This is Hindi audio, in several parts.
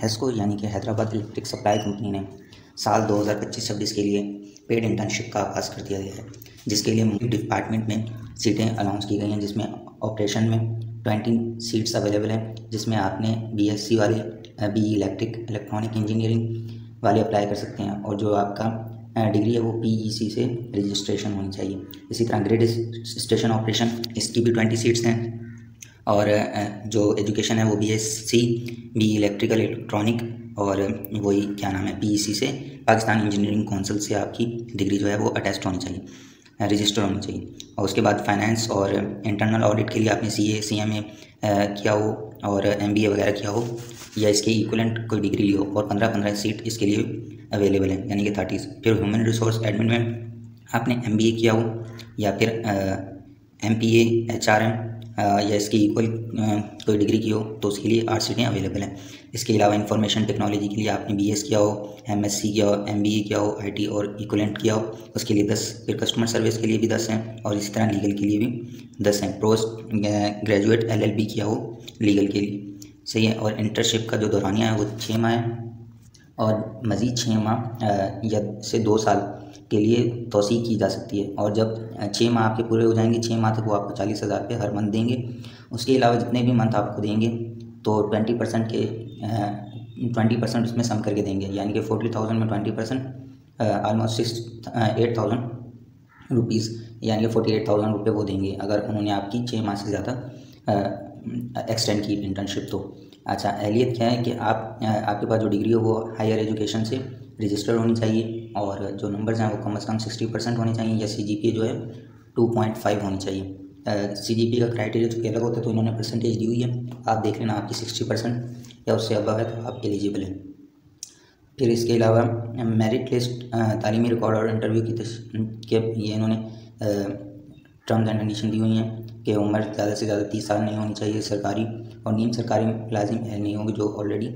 हेस्को यानी कि हैदराबाद इलेक्ट्रिक सप्लाई कंपनी ने साल 2025-26 के लिए पेड इंटर्नशिप का आगाज़ कर दिया गया है, जिसके लिए डिपार्टमेंट में सीटें अनाउंस की गई हैं, जिसमें ऑपरेशन में 20 सीट्स अवेलेबल हैं, जिसमें आपने बीएससी वाले बी इलेक्ट्रॉनिक इंजीनियरिंग वाले अप्लाई कर सकते हैं और जो आपका डिग्री है वो पीईसी से रजिस्ट्रेशन होनी चाहिए। इसी तरह ग्रिड स्टेशन ऑपरेशन, इसकी भी 20 सीट्स हैं और जो एजुकेशन है वो बीएससी बी इलेक्ट्रिकल इलेक्ट्रॉनिक और वही क्या नाम है पीईसी से पाकिस्तान इंजीनियरिंग काउंसिल से आपकी डिग्री जो है वो अटैच्ड होनी चाहिए, रजिस्टर होनी चाहिए। और उसके बाद फाइनेंस और इंटरनल ऑडिट के लिए आपने सीए सीएमए किया हो और एमबीए वगैरह किया हो या इसके इक्विवेलेंट कोई डिग्री ली हो और 15 सीट इसके लिए अवेलेबल है, यानी कि 30। फिर ह्यूमन रिसोर्स एडमिन में आपने एमबीए किया हो या फिर एमपीए एचआरएम या इसकी इक्वल कोई डिग्री की हो तो उसके लिए 8 सीटें अवेलेबल हैं। इसके अलावा इंफॉर्मेशन टेक्नोलॉजी के लिए आपने बीएस किया हो, एमएससी किया हो, एमबीए किया हो, आईटी और इक्विवेलेंट किया हो, उसके लिए 10। फिर कस्टमर सर्विस के लिए भी 10 हैं और इसी तरह लीगल के लिए भी 10 हैं। पोस्ट ग्रेजुएट एलएलबी किया हो लीगल के लिए, सही है। और इंटर्नशिप का जो दौरानिया है वो 6 माह है और मज़ीद 6 माह या से 2 साल के लिए तोसी की जा सकती है। और जब 6 माह आपके पूरे हो जाएंगे, 6 माह तक वो आपको 40,000 रुपये हर मंथ देंगे। उसके अलावा जितने भी मंथ आपको देंगे तो 20% उसमें सम करके देंगे, यानी कि 40,000 में 20% ऑलमोस्ट 8,000 रुपीज़, यानी कि 48,000 रुपये वो देंगे अगर उन्होंने आपकी 6 माह से ज़्यादा एक्सटेंड की इंटर्नशिप तो। अच्छा, एहलियत क्या है कि आपके पास जो डिग्री हो वो हायर एजुकेशन से रजिस्टर होनी चाहिए और जो नंबर्स हैं वो कम से कम 60% होने चाहिए या सीजीपीए जो है 2.5 होनी चाहिए। सीजीपीए का क्राइटेरिया जो अलग होता है तो इन्होंने परसेंटेज दी हुई है, आप देख लेना आपकी 60% या उससे अबव है तो आप एलिजिबल हैं। फिर इसके अलावा मेरिट लिस्ट, तालीमी रिकॉर्ड और इंटरव्यू के ये इन्होंने टर्म्स एंड कंडीशन दी हुई हैं कि उम्र ज़्यादा से ज़्यादा 30 साल नहीं होनी चाहिए, सरकारी और नीम सरकारी मुलाजिम नहीं होंगे जो ऑलरेडी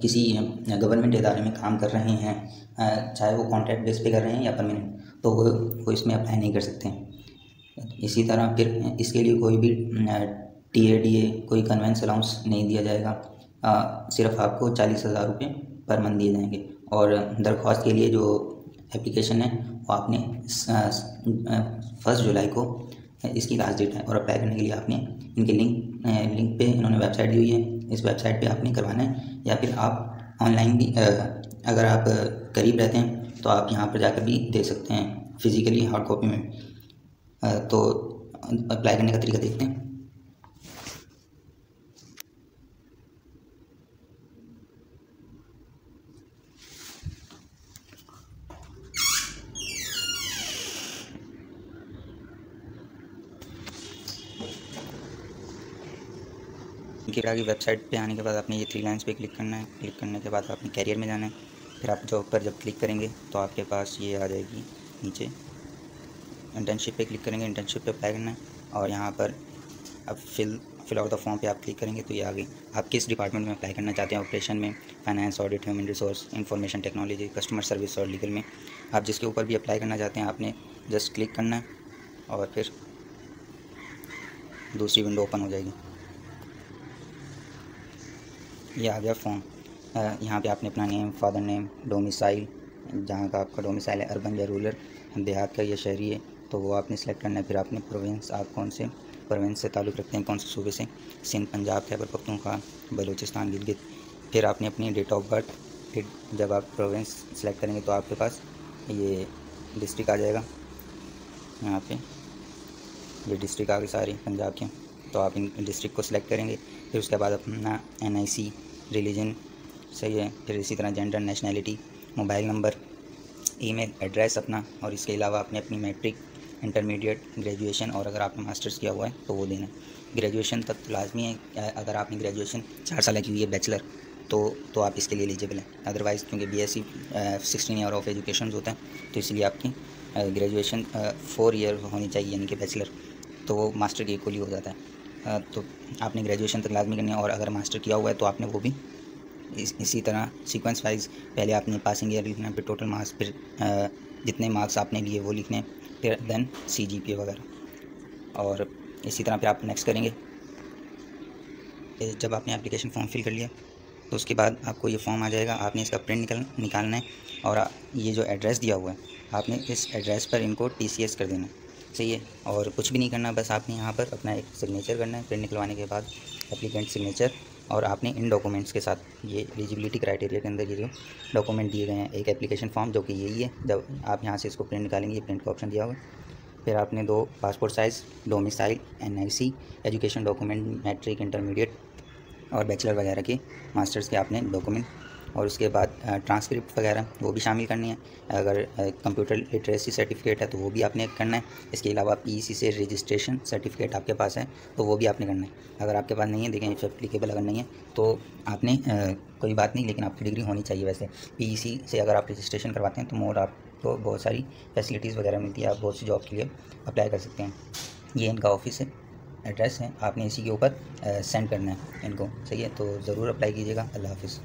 किसी गवर्नमेंट इदारे में काम कर रहे हैं, चाहे वो कॉन्ट्रैक्ट बेस पे कर रहे हैं या परमानेंट, तो वो इसमें अप्लाई नहीं कर सकते हैं। इसी तरह फिर इसके लिए कोई भी टीएडीए कोई कन्वेंस अलाउंस नहीं दिया जाएगा, सिर्फ आपको 40,000 रुपये पर मंथ दिए जाएंगे। और दरख्वास्त के लिए जो एप्लीकेशन है वो आपने 1 जुलाई को इसकी लास्ट डेट है और अप्लाई करने के लिए आपने इनके लिंक पे इन्होंने वेबसाइट दी हुई है, इस वेबसाइट पे आपने करवाना है या फिर आप ऑनलाइन भी अगर आप करीब रहते हैं तो आप यहाँ पर जाकर भी दे सकते हैं फिज़िकली हार्ड कॉपी में। तो अप्लाई करने का तरीका देखते हैं। गिरा की वेबसाइट पे आने के बाद आपने ये 3 लाइन्स पे क्लिक करना है। क्लिक करने के बाद आपने कैरियर में जाना है। फिर आप जॉब पर जब क्लिक करेंगे तो आपके पास ये आ जाएगी नीचे, इंटर्नशिप पे क्लिक करेंगे, इंटर्नशिप पे अप्लाई करना है और यहाँ पर अब फिल आउट द फॉर्म पे आप क्लिक करेंगे तो ये आ गई। आप किस डिपार्टमेंट में अप्लाई करना चाहते हैं, ऑपरेशन में, finance, audit, human resource, information technology, customer service और लीगल में, आप जिसके ऊपर भी अप्लाई करना चाहते हैं आपने जस्ट क्लिक करना है और फिर दूसरी विंडो ओपन हो जाएगी। ये आ गया फॉर्म। यहाँ पे आपने अपना नेम, फादर नेम, डोमिसाइल, जहाँ का आपका डोमिसाइल है, अर्बन या रूरल, देहात का या शहरी है तो वो आपने सेलेक्ट करना है। फिर आपने प्रोविंस, आप कौन से प्रोविंस से ताल्लुक़ रखते हैं, कौन से सूबे से, सिंध, पंजाब, खैबर पख्तूनख्वा, बलूचिस्तान, गिलगित। फिर आपने अपनी डेट ऑफ बर्थ, फिर जब आप प्रोविंस सेलेक्ट करेंगे तो आपके पास ये डिस्ट्रिक्ट आ जाएगा। यहाँ पे ये डिस्ट्रिक्ट आ गई सारी पंजाब के, तो आप इन डिस्ट्रिक्ट को सिलेक्ट करेंगे। फिर उसके बाद अपना NIC, रिलीजन, सही है। फिर इसी तरह gender, nationality, mobile number, email address अपना, और इसके अलावा आपने अपनी मैट्रिक, इंटरमीडिएट, ग्रेजुएशन और अगर आपने मास्टर्स किया हुआ है तो वो देना। ग्रेजुएशन तक तो लाजमी है, अगर आपने ग्रेजुएशन 4 साल की हुई है बैचलर तो आप इसके लिए एलिजिबल हैं। अदरवाइज़ क्योंकि BSc 16 ईयर ऑफ एजुकेशन होता है तो इसलिए आपकी ग्रेजुएशन 4 ईयर होनी चाहिए, यानी कि बैचलर, तो वो मास्टर के इक्वली हो जाता है। तो आपने ग्रेजुएशन तक लाजमी करनी है और अगर मास्टर किया हुआ है तो आपने वो भी इसी तरह सीक्वेंस वाइज पहले आपने पासिंग ईयर लिखना है, फिर टोटल मार्क्स, फिर जितने मार्क्स आपने लिए वो लिखने, फिर देन CGPA वगैरह, और इसी तरह फिर आप नेक्स्ट करेंगे। जब आपने एप्लीकेशन फॉर्म फिल कर लिया तो उसके बाद आपको ये फॉर्म आ जाएगा, आपने इसका प्रिंट निकालना है और ये जो एड्रेस दिया हुआ है आपने इस एड्रेस पर इनको TCS कर देना, सही है। और कुछ भी नहीं करना, बस आपने यहाँ पर अपना एक सिग्नेचर करना है प्रिंट निकलवाने के बाद, एप्लीकेंट सिग्नेचर, और आपने इन डॉक्यूमेंट्स के साथ ये एलिजिबिलिटी क्राइटेरिया के अंदर ये जो डॉक्यूमेंट दिए गए हैं, एक एप्लीकेशन फॉर्म जो कि यही है, जब आप यहाँ से इसको प्रिंट निकालेंगे, ये प्रिंट का ऑप्शन दिया हुआ है। फिर आपने 2 passport size, domicile, NIC, education document, matric, intermediate और बैचलर वगैरह के, मास्टर्स के आपने डॉक्यूमेंट, और उसके बाद ट्रांसक्रिप्ट वगैरह वो भी शामिल करनी है। अगर कंप्यूटर लिटरेसी सर्टिफिकेट है तो वो भी आपने करना है। इसके अलावा PEC से रजिस्ट्रेशन सर्टिफिकेट आपके पास है तो वो भी आपने करना है। अगर आपके पास नहीं है, देखें इफ़ एप्लीकेबल अगर नहीं है तो आपने कोई बात नहीं, लेकिन आपकी डिग्री होनी चाहिए। वैसे PEC से अगर आप रजिस्ट्रेशन करवाते हैं तो मोर आपको बहुत सारी फैसिलिटीज़ वगैरह मिलती है, आप बहुत सी जॉब के लिए अप्लाई कर सकते हैं। ये इनका ऑफिस है, एड्रेस है, आपने इसी के ऊपर सेंड करना है इनको, सही है। तो ज़रूर अप्लाई कीजिएगा। अल्लाह हाफ़िज़।